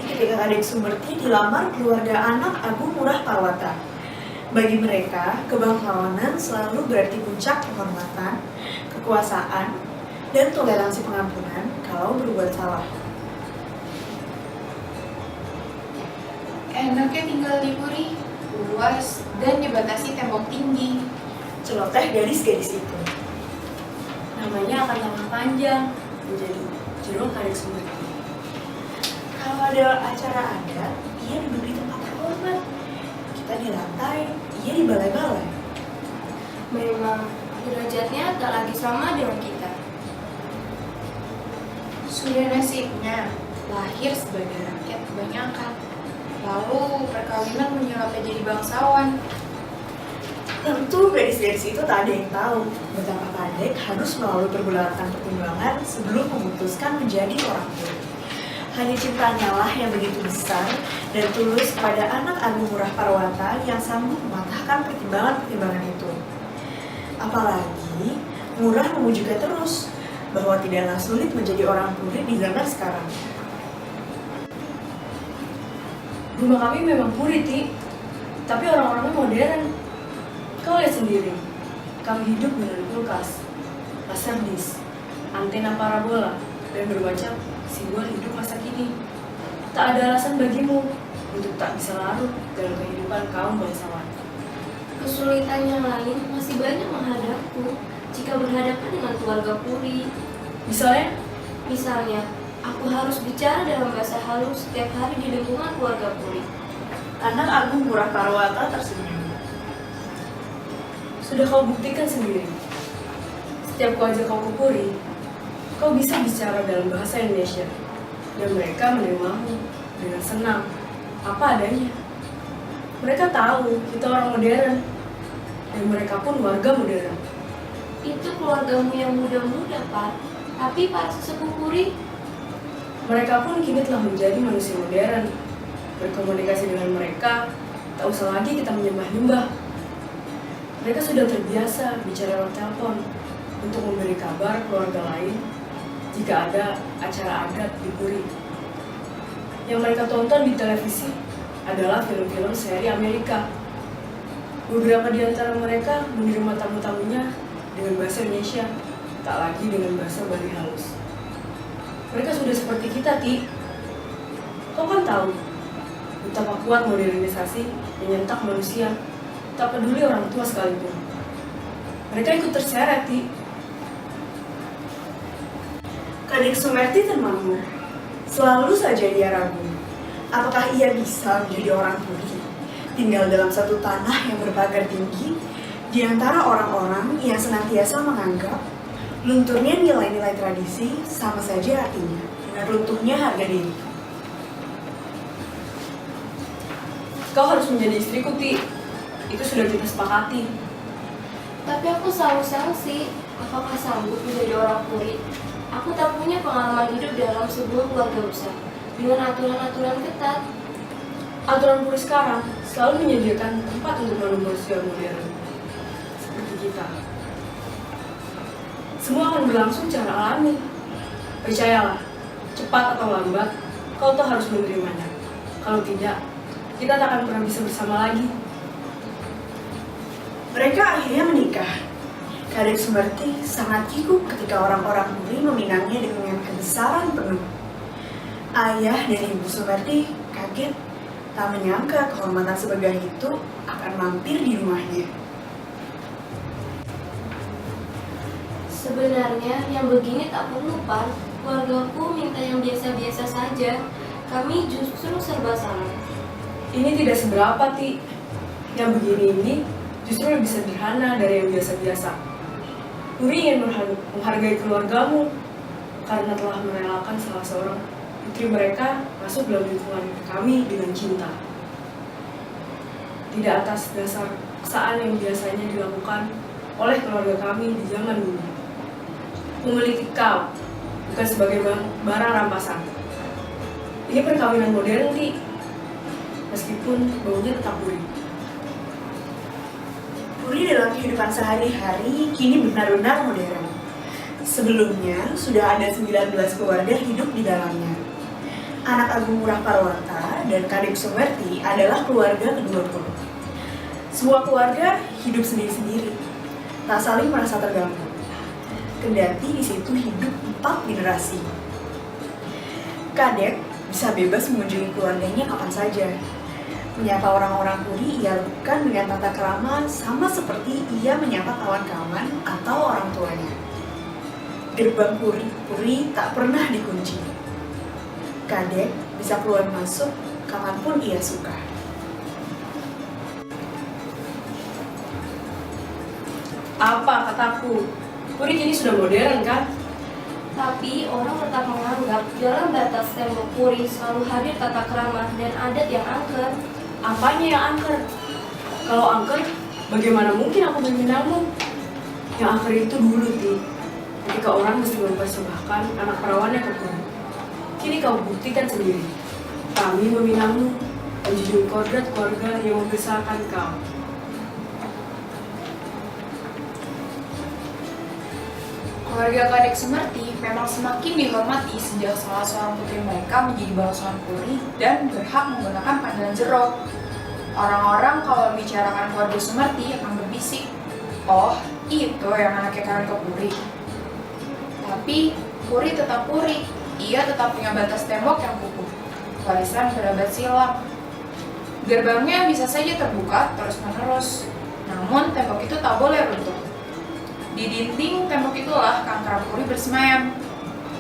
ketika adik Sumerti dilamar keluarga anak Agung Murah Parwata. Bagi mereka, kebangsawanan selalu berarti puncak kehormatan, kekuasaan, dan toleransi pengampunan kalau berbuat salah. Enaknya tinggal di Puri, luas dan dibatasi tembok tinggi. Celoteh gadis-gadis itu. Namanya akan tambah panjang menjadi jeruk adik Sumerti. Kalau ada acara adat, ia duduk di tempat terhormat. Kita di lantai, ia di balai-balai. Memang derajatnya tak lagi sama dengan kita. Sudah nasibnya lahir sebagai rakyat kebanyakan. Lalu perkawinan menyulapnya jadi bangsawan. Tentu gadis-gadis itu tak ada yang tahu betapa Kadek harus melalui pergulatan pertimbangan sebelum memutuskan menjadi orang tua. Hanya cintanya lah yang begitu besar dan tulus kepada anak Agung Murah Parwata yang sanggup mematahkan pertimbangan-pertimbangan itu. Apalagi Murah memujinya terus bahwa tidaklah sulit menjadi orang Puri di zaman sekarang. Rumah kami memang Puri, Ti, tapi orang-orangnya modern. Kau lihat sendiri, kami hidup dengan kulkas, laserdisc, antena parabola, dan bermacam simbol hidup masa kini. Tak ada alasan bagimu untuk tak bisa larut dalam kehidupan kaum bangsawan. Kesulitan yang lain masih banyak menghadapku jika berhadapan dengan keluarga Puri. Misalnya, aku harus bicara dalam bahasa halus setiap hari di lingkungan keluarga Puri. Anak Agung Murah Parwata tersenyum. sudah kau buktikan sendiri. Setiap kau ajak kau ke Puri, kau bisa bicara dalam bahasa Indonesia, dan mereka menerimamu dengan senang, apa adanya. Mereka tahu kita orang modern, dan mereka pun warga modern. Itu keluargamu yang muda-muda, Pak. Tapi para sesepuh Puri, mereka pun kini telah menjadi manusia modern. Berkomunikasi dengan mereka, tak usah lagi kita menyembah-nyembah. Mereka sudah terbiasa bicara lewat telepon untuk memberi kabar keluarga lain jika ada acara adat di Puri. Yang mereka tonton di televisi adalah film-film seri Amerika. Beberapa di antara mereka menerima tamu-tamunya dengan bahasa Indonesia, tak lagi dengan bahasa Bali halus. Mereka sudah seperti kita, Ti. Kau kan tahu betapa kuat modernisasi menyentak manusia, tak peduli orang tua sekalipun. Mereka ikut terseret, Ti. Kadek Sumerti temanmu, selalu saja ia ragu. Apakah ia bisa menjadi orang Puri, tinggal dalam satu tanah yang berpagar tinggi, di antara orang-orang yang senantiasa menganggap lunturnya nilai-nilai tradisi sama saja artinya dengan runtuhnya harga diri. Kau harus menjadi istriku, Ti. Itu sudah kita sepakati. tapi aku selalu sangsi, apakah sanggup menjadi orang Puri? Aku tak punya pengalaman hidup dalam sebuah keluarga besar dengan aturan-aturan ketat. Aturan Puri sekarang selalu menyediakan tempat untuk manusia modern seperti kita. Semua akan berlangsung secara alami. Percayalah, cepat atau lambat, kau tuh harus menerimanya. Kalau tidak, kita tak akan pernah bisa bersama lagi. Mereka akhirnya menikah. Kadek Sumerti sangat kikuk ketika orang-orang Puri meminangnya dengan kebesaran penuh. Ayah dan ibu Sumerti kaget, tak menyangka kehormatan sebegah itu akan mampir di rumahnya. Sebenarnya yang begini tak perlu, Pan. Keluargaku minta yang biasa-biasa saja. Kami justru serba salah. Ini tidak seberapa, Ti. Yang begini ini justru lebih sederhana dari yang biasa-biasa. Puri ingin menghargai keluargamu karena telah merelakan salah seorang putri mereka masuk dalam lingkungan kami dengan cinta. Tidak atas dasar paksaan yang biasanya dilakukan oleh keluarga kami di zaman dulu. Memiliki kau bukan sebagai barang rampasan. Ini perkawinan modern, Ti. Meskipun baunya tetap Puri. Puri dalam kehidupan sehari-hari kini benar-benar modern. Sebelumnya sudah ada 19 keluarga hidup di dalamnya. Anak Agung Murah Parwata dan Kadek Sumerti adalah keluarga kedua Purut. Semua keluarga hidup sendiri-sendiri, tak saling merasa terganggu. Kendati di situ hidup 4 generasi. Kadek bisa bebas mengunjungi keluarganya kapan saja. Menyapa orang-orang Puri ia lakukan dengan tata krama sama seperti ia menyapa kawan-kawan atau orang tuanya. Gerbang Puri tak pernah dikunci. Kadek bisa keluar masuk kapanpun ia suka. Apa kataku? Puri kini sudah modern kan? Tapi orang tetap menganggap dalam batas tembok Puri selalu hadir tata krama dan adat yang angker. Apanya yang angker? Kalau angker, bagaimana mungkin aku meminangmu? Yang angker itu dulu, Ti. Ketika orang mesti mempersembahkan anak perawannya ke Puri. Kini kau buktikan sendiri. Kami meminangmu, menjunjung kodrat keluarga yang membesarkan kau. Keluarga Kadek Sumerti memang semakin dihormati sejak salah seorang putri mereka menjadi bangsawan Puri dan berhak menggunakan panggilan Jero. Orang-orang kalau membicarakan keluarga Sumerti akan berbisik, "Oh, itu yang anaknya kalian ke Puri." Tapi Puri tetap Puri, ia tetap punya batas tembok yang kukuh, warisan berabad silam. Gerbangnya bisa saja terbuka terus-menerus, namun tembok itu tak boleh runtuh. Di dinding tembok itulah Kangkara Puri bersemayam,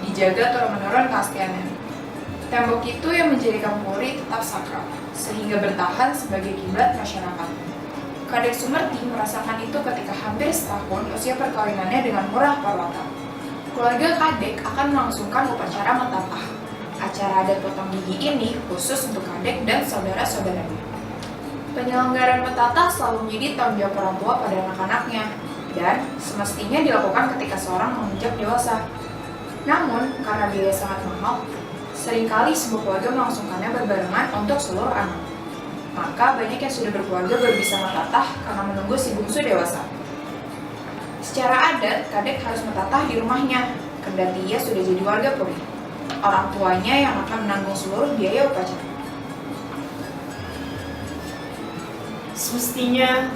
dijaga turun-menurun keasliannya. Tembok itu yang menjadikan Puri tetap sakral, sehingga bertahan sebagai kiblat masyarakat. Kadek Sumerti merasakan itu ketika hampir setahun usia perkawinannya dengan Murah Parwata. Keluarga Kadek akan melangsungkan upacara metatah. Acara adat potong gigi ini khusus untuk Kadek dan saudara-saudaranya. Penyelenggaraan metatah selalu menjadi tanggung jawab orang tua pada anak-anaknya, dan semestinya dilakukan ketika seorang menginjak dewasa. Namun, karena biaya sangat mahal, seringkali sebuah keluarga melangsungkannya berbarengan untuk seluruh anak. Maka banyak yang sudah berkeluarga baru bisa metatah karena menunggu si bungsu dewasa. Secara adat, Kadek harus metatah di rumahnya, kendati ia sudah jadi warga Puri. Orang tuanya yang akan menanggung seluruh biaya upacara. Semestinya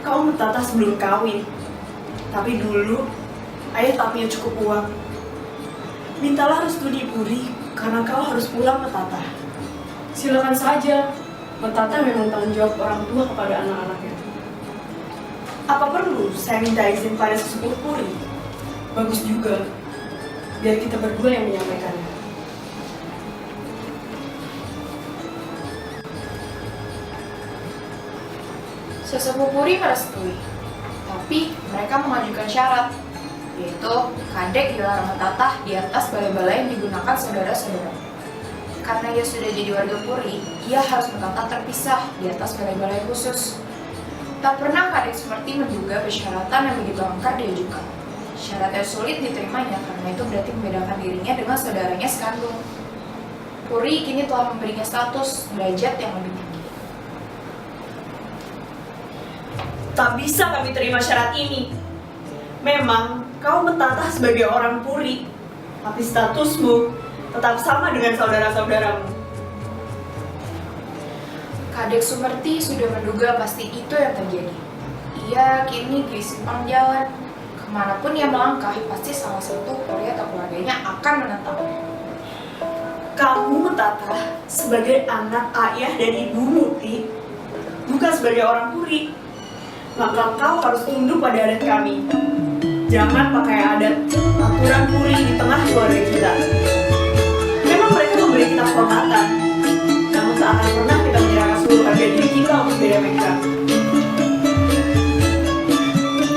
kau metatah sebelum kawin. Tapi dulu, ayah tak punya cukup uang. Mintalah restu di Puri, karena kau harus pulang metatah. Silakan saja. Metatah memang tanggung jawab orang tua kepada anak-anaknya. Apa perlu saya minta izin pada sesepuh Puri? Bagus juga. Biar kita berdua yang menyampaikannya. Sesepuh Puri merestui, tapi mereka mengajukan syarat, yaitu Kadek dilarang metatah di atas balai-balai yang digunakan saudara-saudara. Karena ia sudah jadi warga Puri, ia harus metatah terpisah di atas balai-balai khusus. Tak pernah Kadek Sumerti menduga persyaratan yang begitu angker diajukan. Syarat yang sulit diterimanya karena itu berarti membedakan dirinya dengan saudaranya sekandung. Puri kini telah memberinya status derajat yang lebih tinggi. Tak bisa kami terima syarat ini. Memang kau metatah sebagai orang Puri, tapi statusmu tetap sama dengan saudara-saudaramu. Kadek Sumerti sudah menduga pasti itu yang terjadi. Ia kini di simpang jalan. Kemanapun ia melangkah, pasti salah satu Puri atau keluarganya akan menentangnya. Kamu metatah sebagai anak ayah dan ibumu, Ti, bukan sebagai orang Puri. Maka kau harus tunduk pada adat kami. Jangan pakai adat aturan Puri di tengah keluarga kita. Memang mereka memberi kita kehormatan, namun tak akan pernah kita menyerahkan seluruh harga diri kita untuk beda mereka.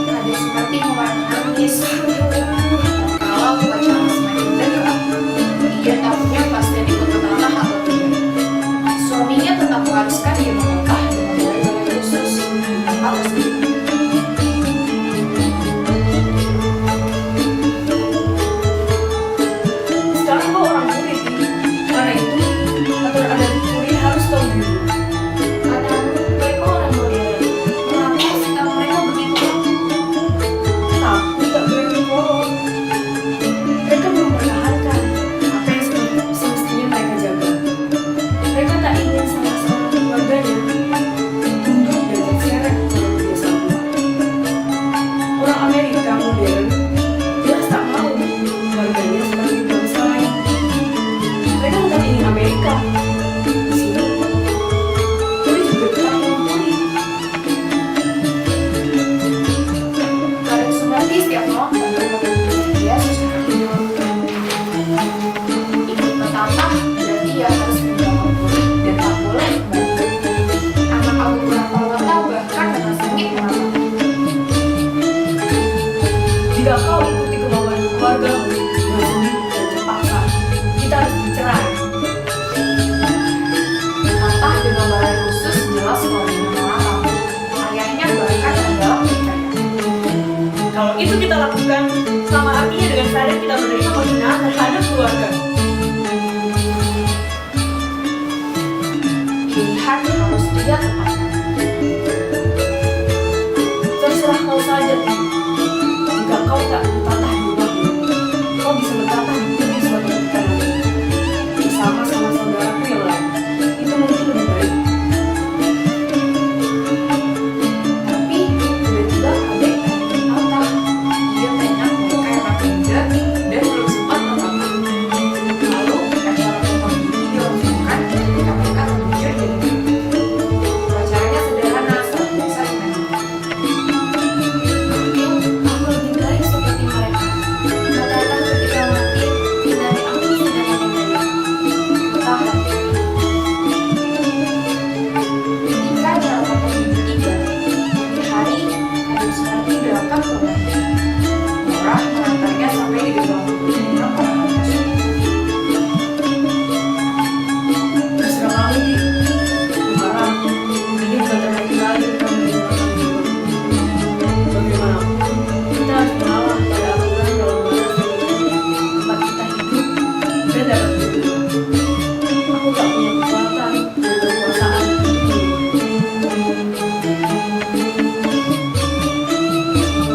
Kadek Sumerti mulai menangis. Kalau upacara semakin dekat, ia tak punya kepastian ikut metatah atau tidak. Suaminya tetap mengharuskan dia metatah dengan balai-balai khusus. Harus Sekarang kau orang Puri, Ti. Karena itu, aturan adat Puri harus kau dulu. Katamu, baik orang Puri pilihan yang harus dia tetapkan. Terserah kau saja, Tim. Jika kau tak bertatah di rumahmu, kau bisa bertatah di bumi suatu ketika nanti. Bersama sama saudaraku yang lain. Itu mungkin lebih baik. Tapi tiba-tiba adek patah. Dia banyak mereka yang makin muda dan belum sempat bertatah. Lalu acara potong gigi dilangsungkan ketika mereka terjun jadi acaranya sederhana sangat biasa dinyanyikan. Aku lebih baik seperti mereka. Bertatah ketika mati, hindari aku sudah meninggal. Betah hati. Ketika acara potong gigi tiba, di hari Kadek Sumarti berangkat ke rumah. Nora mengantarnya sampai di gerbang putih dengan orang atas. Terserah kamu, Tim. Harap ini bukan terakhir kali kamu meninggalkan jiwa. Bagaimanapun, kita harus mengalah pada aturan dalam batas tempat kita hidup dan dapat hidup. Aku tak punya kekuatan dan kekuasaan.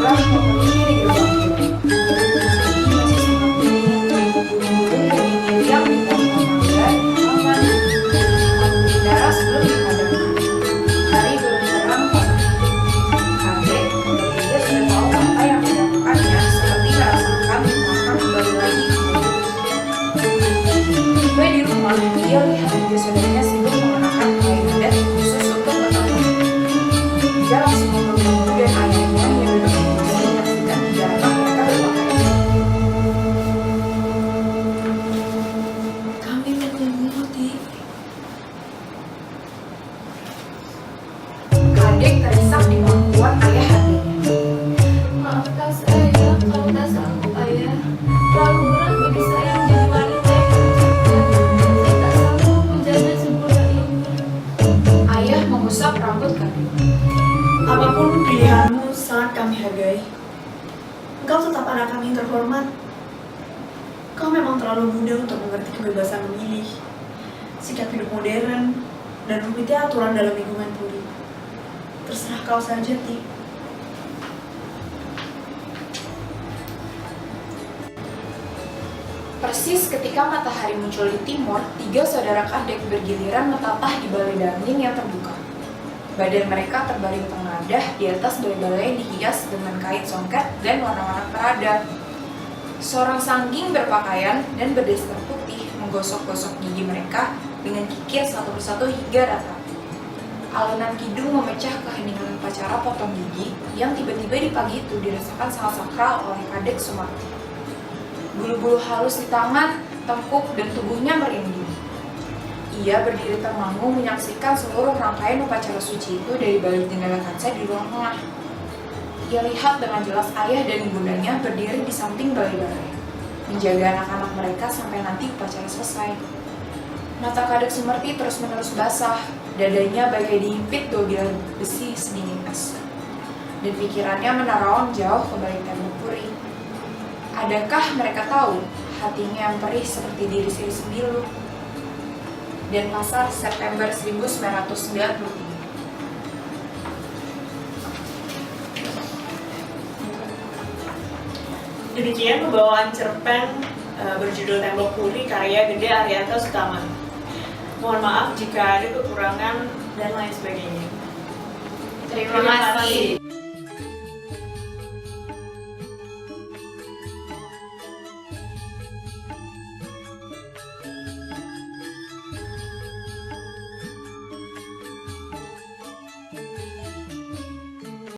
Nora memenuhi di gerbang putih. Masih sangat dingin. Burung dari yang di pohon mangga aman. Lampu udara sebelum dipadamkan. Hari belum terang panas. Kadek dia sudah tahu apa yang dilakukannya, seperti merasakan maka kembali lagi ke rumah. Tiba di rumah, dia lihat tiga saudaranya sibuk mengenakan kain adat khusus untuk bertemu. Dia langsung memeluk dan ayahnya yang duduk di meja menyaksikan kegiatan mereka berpakaian. Kami mengerti. Kadek terisak di pangkuan ayah adiknya. Maafkan saya kalau tak sanggup, Ayah. Terlalu berat bagi saya menjadi wanita yang tercipta. Saya tak sanggup menjaga sempurna ini. Ayah mengusap rambut Kadek. Apapun pilihanmu sangat kami hargai. Engkau tetap anak kami yang terhormat. Kau memang terlalu muda untuk mengerti kebebasan memilih, sikap hidup modern, dan rumitnya aturan dalam lingkungan puri. Terserah kau saja, Ti. Persis ketika matahari muncul di timur, tiga saudara Kadek bergiliran menatah di balai dangling yang terbuka. Badan mereka terbaring tengadah di atas balai-balai dihias dengan kain songket dan warna-warna perada. Seorang sangging berpakaian dan berdaster putih menggosok-gosok gigi mereka dengan kikir satu persatu hingga rata. Alunan kidung memecah keheningan upacara potong gigi yang tiba-tiba di pagi itu dirasakan sangat sakral oleh Kadek Sumarti. Bulu-bulu halus di tangan, tengkuk, dan tubuhnya merinding. Ia berdiri termangu menyaksikan seluruh rangkaian upacara suci itu dari balik jendela kaca di ruang tengah. Ia lihat dengan jelas ayah dan ibundanya berdiri di samping balai-balai, menjaga anak-anak mereka sampai nanti upacara selesai. Mata Kadek Sumarti terus-menerus basah, dadanya bagai dihimpit dua bilah besi sedingin es. Dan pikirannya menerawang jauh ke balik tembok puri. Adakah mereka tahu hatinya yang perih seperti diri sendiri sembilu? Dan pasar September 1993. Demikian pembawaan cerpen berjudul Tembok Puri karya Gede Arianta Sutaman. Mohon maaf jika ada kekurangan dan lain sebagainya. Terima kasih.